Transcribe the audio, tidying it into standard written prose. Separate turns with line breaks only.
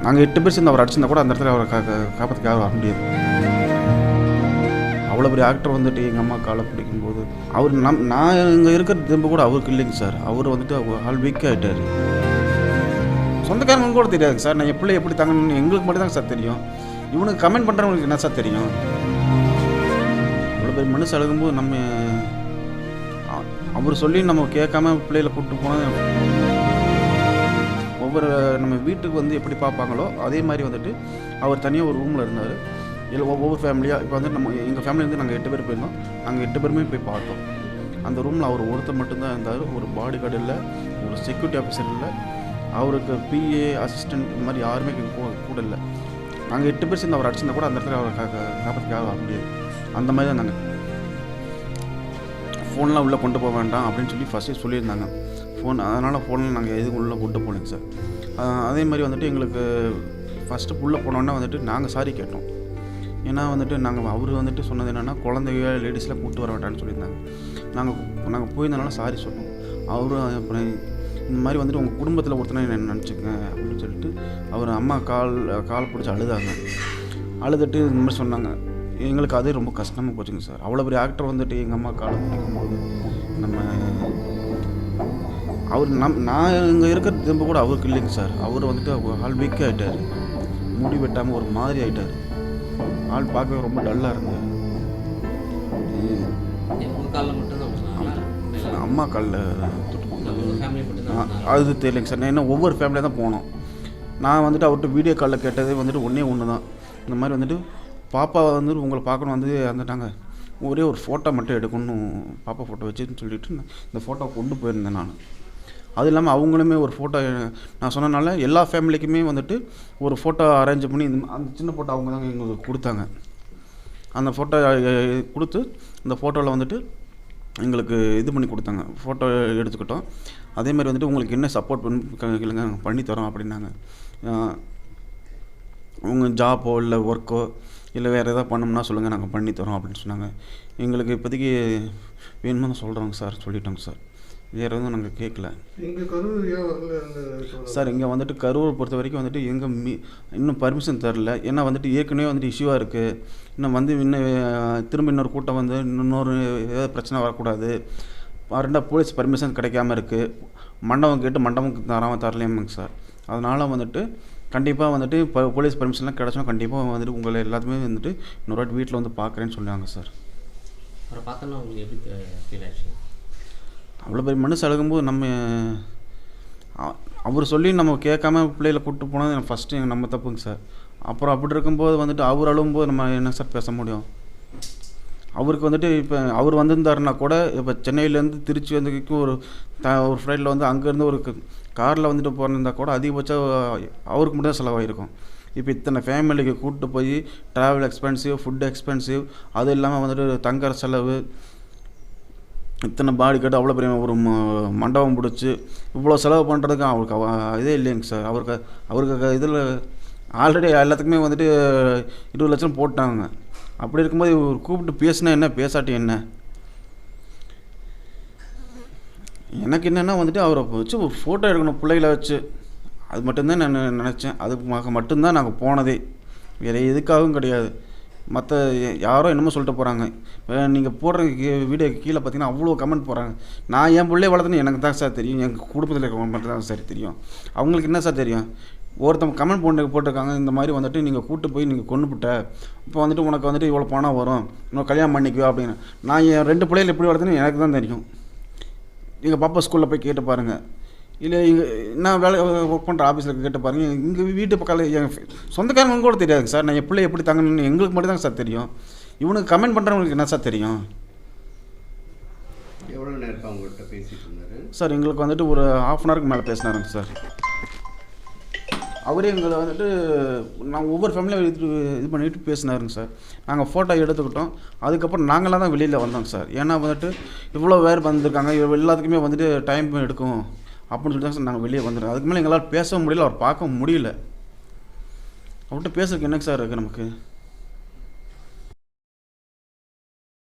நாங்கள் 8 பேர் சேர்ந்து அவர் அடிச்சிருந்தா கூட அந்த இடத்துல அவரை காப்பாற்றுக்காக வர முடியாது. அவ்வளோ பெரிய ஆக்டர் வந்துட்டு எங்கள் அம்மா காலை பிடிக்கும்போது அவர் நான் இங்கே இருக்கிற திரும்ப கூட அவருக்கு இல்லைங்க சார். அவர் வந்துட்டு ஆள் வீக் ஆகிட்டார். சொந்தக்காரங்க கூட தெரியாதுங்க சார். நான் எப்படி தாங்கன்னு எங்களுக்கு மட்டும் தாங்க சார் தெரியும். இவனுக்கு கமெண்ட் பண்ணுறவங்களுக்கு என்ன சார் தெரியும்? அவ்வளோ பெரிய மனுஷன் அழுகும்போது நம்ம அவர் சொல்லி நம்ம கேட்காம பிள்ளைகளை கூப்பிட்டு போனால் ஒவ்வொரு நம்ம வீட்டுக்கு வந்து எப்படி பார்ப்பாங்களோ அதே மாதிரி வந்துட்டு அவர் தனியாக ஒரு ரூமில் இருந்தார். இல்லை ஒவ்வொரு ஃபேமிலியாக இப்போ வந்துட்டு நம்ம எங்கள் ஃபேமிலியிலேருந்து நாங்கள் 8 பேர் போயிருந்தோம். நாங்கள் 8 பேருமே போய் பார்த்தோம். அந்த ரூமில் அவர் ஒருத்தர் மட்டும்தான் இருந்தார். ஒரு பாடி கார்டு இல்லை, ஒரு செக்யூரிட்டி ஆஃபீஸர் இல்லை, அவருக்கு பிஏ அசிஸ்டன்ட் இந்த மாதிரி யாருமே கூட இல்லை. நாங்கள் 8 பேர் சேர்ந்து அவர் அடிச்சிருந்தா கூட அந்த இடத்துல அவரை காப்பாற்றுக்காக வர முடியாது. அந்த மாதிரி தான் நாங்கள் ஃபோன்லாம் உள்ளே கொண்டு போக வேண்டாம் அப்படின்னு சொல்லி ஃபஸ்ட்டே சொல்லியிருந்தாங்க. அதனால் ஃபோனில் நாங்கள் எதுவும் உள்ளே கொண்டு போகலைங்க சார். அதே மாதிரி வந்துட்டு எங்களுக்கு ஃபஸ்ட்டு உள்ளே போனோன்னா வந்துட்டு நாங்கள் சாரி கேட்டோம். ஏன்னா வந்துட்டு அவர் வந்துட்டு சொன்னது என்னென்னா குழந்தைங்க லேடிஸ்லாம் கூப்பிட்டு வர வேண்டாம்னு சொல்லியிருந்தாங்க. நாங்கள் போயிருந்தனால சாரி சொன்னோம். அவரும் அப்புறம் இந்த மாதிரி வந்துட்டு உங்கள் குடும்பத்தில் ஒருத்தனை என்ன நினச்சிக்கங்க அப்படின்னு சொல்லிட்டு அவர் அம்மா கால் பிடிச்சி அழுதாங்க. அழுதுட்டு இந்த மாதிரி சொன்னாங்க. எங்களுக்கு அதே ரொம்ப கஷ்டமாக போச்சுங்க சார். அவ்வளோ பெரிய ஆக்டர் வந்துட்டு எங்கள் அம்மா காலை பிடிக்கும்போது அவர் நான் இங்கே இருக்கிற திரும்ப கூட அவருக்கு இல்லைங்க சார். அவர் வந்துட்டு ஆள் வீக் ஆகிட்டார். முடி வெட்டாமல் ஒரு மாதிரி ஆகிட்டார். ஆள் பார்க்கவே ரொம்ப டல்லாக இருந்தது. அம்மா காலில் அது தெரியலைங்க சார். நான் என்ன ஒவ்வொரு ஃபேமிலியாக தான் போனோம். நான் வந்துட்டு அவர்கிட்ட வீடியோ காலில் கேட்டதே வந்துட்டு ஒன்று தான். இந்த மாதிரி வந்துட்டு பாப்பா வந்துட்டு உங்களை பார்க்கணும் வந்து வந்துட்டாங்க, ஒரே ஒரு ஃபோட்டோ மட்டும் எடுக்கணும், பாப்பா ஃபோட்டோ வச்சுன்னு சொல்லிவிட்டு இந்த ஃபோட்டோ கொண்டு போயிருந்தேன் நான். அது இல்லாமல் அவங்களுமே ஒரு ஃபோட்டோ நான் சொன்னனால எல்லா ஃபேமிலிக்குமே வந்துட்டு ஒரு ஃபோட்டோ அரேஞ்ச் பண்ணி அந்த சின்ன ஃபோட்டோ அவங்க தாங்க எங்களுக்கு கொடுத்தாங்க. அந்த ஃபோட்டோ கொடுத்து அந்த ஃபோட்டோவில் வந்துட்டு எங்களுக்கு இது பண்ணி கொடுத்தாங்க. ஃபோட்டோ எடுத்துக்கிட்டோம். அதேமாதிரி வந்துட்டு உங்களுக்கு என்ன சப்போர்ட் இல்லைங்க பண்ணித்தரோம் அப்படின்னாங்க. உங்கள் ஜாப்போ இல்லை ஒர்க்கோ இல்லை வேறு எதாவது பண்ணோம்னா சொல்லுங்கள், நாங்கள் பண்ணித்தரோம் அப்படின்னு சொன்னாங்க. எங்களுக்கு இப்போதைக்கு வேணுமா தான் சொல்கிறோங்க சார், சொல்லிட்டோங்க சார். வேறு எதுவும் நாங்கள் கேட்கல சார். இங்கே வந்துட்டு கரூரை பொறுத்த வரைக்கும் வந்துட்டு இன்னும் பர்மிஷன் தரல. ஏன்னா வந்துட்டு ஏற்கனவே வந்துட்டு இஷ்யூவாக இருக்குது. இன்னும் திரும்ப இன்னொரு கூட்டம் வந்து இன்னொரு ஏதாவது பிரச்சனை வரக்கூடாது. போலீஸ் பர்மிஷன் கிடைக்காம இருக்குது. மண்டபம் கேட்டு மண்டபம் தரலையாமாங்க சார். அதனால் வந்துட்டு கண்டிப்பாக வந்துட்டு போலீஸ் பர்மிஷன்லாம் கிடச்சோன்னா கண்டிப்பாக வந்துட்டு உங்களை எல்லாத்துமே வந்துட்டு இன்னொரு வாட்டி வீட்டில் வந்து பார்க்குறேன்னு சொல்லுவாங்க சார். அவ்வளோ பெரிய மனுஷன் அழுகும்போது அவர் சொல்லி நம்ம கேட்காம பிள்ளைகளை கூப்பிட்டு போனது ஃபஸ்ட்டு நம்ம தப்புங்க சார். அப்புறம் அப்படி இருக்கும்போது வந்துட்டு அவர் அழுகும்போது நம்ம என்ன சார் பேச முடியும்? அவருக்கு வந்துட்டு இப்போ அவர் வந்திருந்தாருன்னா கூட இப்போ சென்னையிலேருந்து திருச்சி வந்ததுக்கு ஒரு ஃப்ளைட்டில் வந்து அங்கேருந்து ஒரு காரில் வந்துட்டு போயிருந்தா கூட அதிகபட்சம் அவருக்கு மட்டும் தான் செலவாகிருக்கும். இப்போ இத்தனை ஃபேமிலிக்கு கூப்பிட்டு போய் ட்ராவல் எக்ஸ்பென்சிவ், ஃபுட் எக்ஸ்பென்சிவ், அது இல்லாமல் வந்துட்டு தங்குற செலவு, இத்தனை பாடி கட்டு, அவ்வளோ பெரிய ஒரு மண்டபம் பிடிச்சி இவ்வளோ செலவு பண்ணுறதுக்கு அவருக்கு இதே இல்லைங்க சார். அவருக்கு இதில் ஆல்ரெடி எல்லாத்துக்குமே வந்துட்டு 20 லட்சம் போட்டாங்க. அப்படி இருக்கும்போது இவர் கூப்பிட்டு பேசினா என்ன, பேசாட்டி என்ன? எனக்கு என்னென்னா வந்துட்டு அவரை வச்சு ஒரு ஃபோட்டோ எடுக்கணும் பிள்ளைகளை வச்சு. அது மட்டும்தான் நான் நினச்சேன். அதுக்கு மட்டும்தான் நாங்கள் போனதே, வேறு எதுக்காகவும் கிடையாது. மற்ற யாரோ என்னமோ சொல்லிட்டு போகிறாங்க. நீங்கள் போடுற வீடியோ கீழே பார்த்தீங்கன்னா அவ்வளோ கமெண்ட் போடுறாங்க. நான் என் பிள்ளைய வளர்த்துன்னு எனக்கு தான் சார் தெரியும், எங்கள் குடும்பத்தில் இருக்கிறவங்க மட்டும் தான் சார் தெரியும். அவங்களுக்கு என்ன சார் தெரியும்? ஒருத்தவங்க கமெண்ட் போட்டிருக்காங்க, இந்த மாதிரி வந்துட்டு நீங்கள் கூப்பிட்டு போய் நீங்கள் கொண்டுபிட்ட, இப்போ வந்துட்டு உனக்கு வந்துட்டு இவ்வளோ பணம் வரும், இன்னும் கல்யாணம் பண்ணிக்குவா அப்படின்னு. நான் என் 2 பிள்ளைகள் எப்படி வளர்த்துன்னு எனக்கு தான் தெரியும். எங்கள் பாப்பா ஸ்கூலில் போய் கேட்டு பாருங்கள், இல்லை இங்கே நான் வேலை ஒர்க் பண்ணுற ஆஃபீஸில் கேட்டு பாருங்கள். இங்கே வீட்டு பக்கத்தில் என் சொந்தக்காரங்க கூட தெரியாதுங்க சார். நான் எப்படி தாங்கன்னு எங்களுக்கு மட்டும் தாங்க சார் தெரியும். இவனுக்கு கமெண்ட் பண்ணுறவங்களுக்கு என்ன சார் தெரியும்?
எவ்வளோ நேரம் அவங்கள்ட்ட பேசிட்டு இருந்தாரு
சார்? எங்களுக்கு வந்துட்டு ஒரு 1/2 அன் ஹவருக்கு மேலே பேசினாருங்க சார். அவரே எங்களை வந்துட்டு நாங்கள் ஒவ்வொரு ஃபேமிலியும் இது பண்ணிவிட்டு பேசினாருங்க சார். நாங்கள் ஃபோட்டோ எடுத்துக்கிட்டோம். அதுக்கப்புறம் நாங்களாம் தான் வெளியில் வந்தோங்க சார். ஏன்னா வந்துட்டு இவ்வளோ பேர் வந்திருக்காங்க, எல்லாத்துக்குமே வந்துட்டு டைம் எடுக்கும் அப்படின்னு சொல்லி தான் சார் நாங்கள் வெளியே வந்துடுறோம். அதுக்கு மேலே எங்களால் பேச முடியல, அவர் பார்க்க முடியல. அவர்கிட்ட பேசுறதுக்கு என்னங்க சார் இருக்குது நமக்கு?